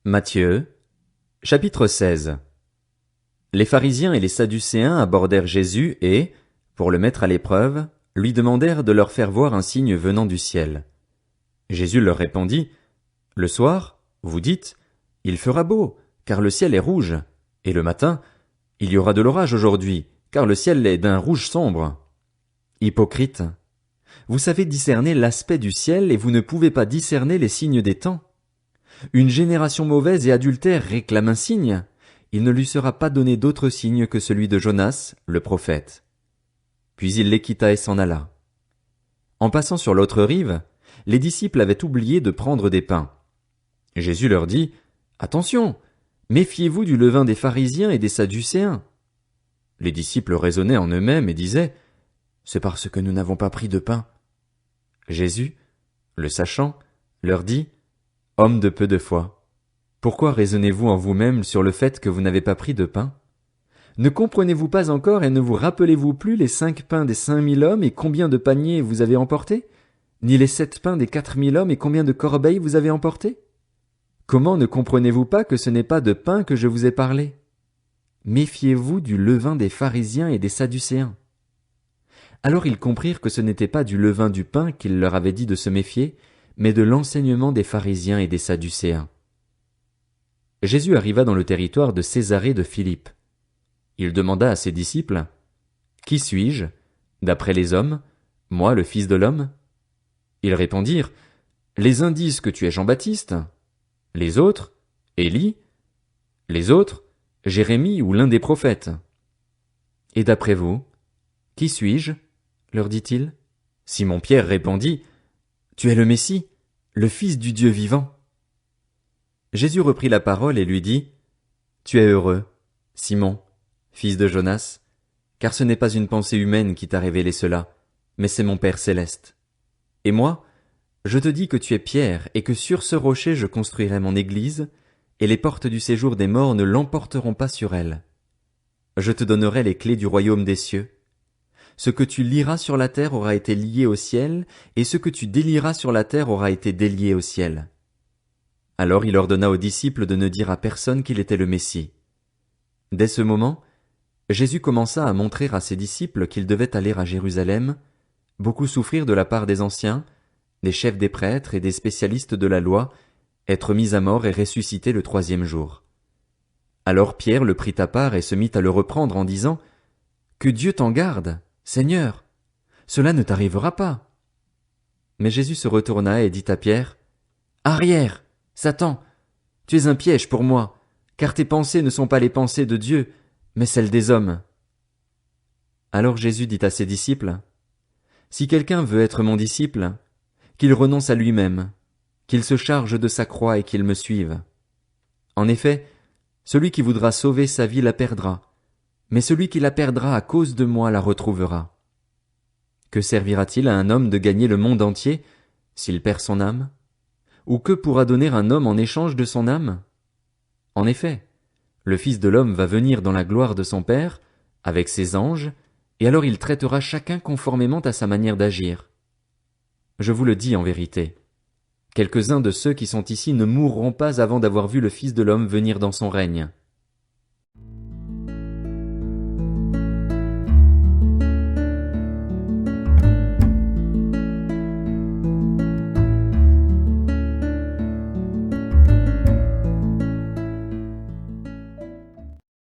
Matthieu, chapitre 16. Les pharisiens et les sadducéens abordèrent Jésus et, pour le mettre à l'épreuve, lui demandèrent de leur faire voir un signe venant du ciel. Jésus leur répondit, « Le soir, vous dites, il fera beau, car le ciel est rouge, et le matin, il y aura de l'orage aujourd'hui, car le ciel est d'un rouge sombre. Hypocrite, vous savez discerner l'aspect du ciel et vous ne pouvez pas discerner les signes des temps. Une génération mauvaise et adultère réclame un signe. Il ne lui sera pas donné d'autre signe que celui de Jonas, le prophète. » Puis il les quitta et s'en alla. En passant sur l'autre rive, les disciples avaient oublié de prendre des pains. Jésus leur dit, « Attention, méfiez-vous du levain des pharisiens et des sadducéens. » Les disciples raisonnaient en eux-mêmes et disaient, « C'est parce que nous n'avons pas pris de pain. » Jésus, le sachant, leur dit, « Hommes de peu de foi, pourquoi raisonnez-vous en vous-même sur le fait que vous n'avez pas pris de pain? Ne comprenez-vous pas encore et ne vous rappelez-vous plus les 5 pains des 5000 hommes et combien de paniers vous avez emportés? Ni les 7 pains des 4000 hommes et combien de corbeilles vous avez emportés? Comment ne comprenez-vous pas que ce n'est pas de pain que je vous ai parlé? Méfiez-vous du levain des pharisiens et des sadducéens. » Alors ils comprirent que ce n'était pas du levain du pain qu'il leur avait dit de se méfier, mais de l'enseignement des pharisiens et des sadducéens. Jésus arriva dans le territoire de Césarée de Philippe. Il demanda à ses disciples, « Qui suis-je, d'après les hommes, moi le Fils de l'homme ?» Ils répondirent, « Les uns disent que tu es Jean-Baptiste, les autres, Élie, les autres, Jérémie ou l'un des prophètes. » « Et d'après vous, qui suis-je ?» leur dit-il. Simon-Pierre répondit, « Tu es le Messie, le Fils du Dieu vivant. » Jésus reprit la parole et lui dit, « Tu es heureux, Simon, fils de Jonas, car ce n'est pas une pensée humaine qui t'a révélé cela, mais c'est mon Père céleste. Et moi, je te dis que tu es Pierre et que sur ce rocher je construirai mon église, et les portes du séjour des morts ne l'emporteront pas sur elle. Je te donnerai les clés du royaume des cieux. Ce que tu lieras sur la terre aura été lié au ciel, et ce que tu délieras sur la terre aura été délié au ciel. » Alors il ordonna aux disciples de ne dire à personne qu'il était le Messie. Dès ce moment, Jésus commença à montrer à ses disciples qu'ils devaient aller à Jérusalem, beaucoup souffrir de la part des anciens, des chefs des prêtres et des spécialistes de la loi, être mis à mort et ressusciter le 3e jour. Alors Pierre le prit à part et se mit à le reprendre en disant, « Que Dieu t'en garde, Seigneur, cela ne t'arrivera pas. » Mais Jésus se retourna et dit à Pierre, « Arrière, Satan, tu es un piège pour moi, car tes pensées ne sont pas les pensées de Dieu, mais celles des hommes. » Alors Jésus dit à ses disciples, « Si quelqu'un veut être mon disciple, qu'il renonce à lui-même, qu'il se charge de sa croix et qu'il me suive. En effet, celui qui voudra sauver sa vie la perdra, mais celui qui la perdra à cause de moi la retrouvera. Que servira-t-il à un homme de gagner le monde entier s'il perd son âme? Ou que pourra donner un homme en échange de son âme? En effet, le Fils de l'homme va venir dans la gloire de son Père, avec ses anges, et alors il traitera chacun conformément à sa manière d'agir. Je vous le dis en vérité, quelques-uns de ceux qui sont ici ne mourront pas avant d'avoir vu le Fils de l'homme venir dans son règne.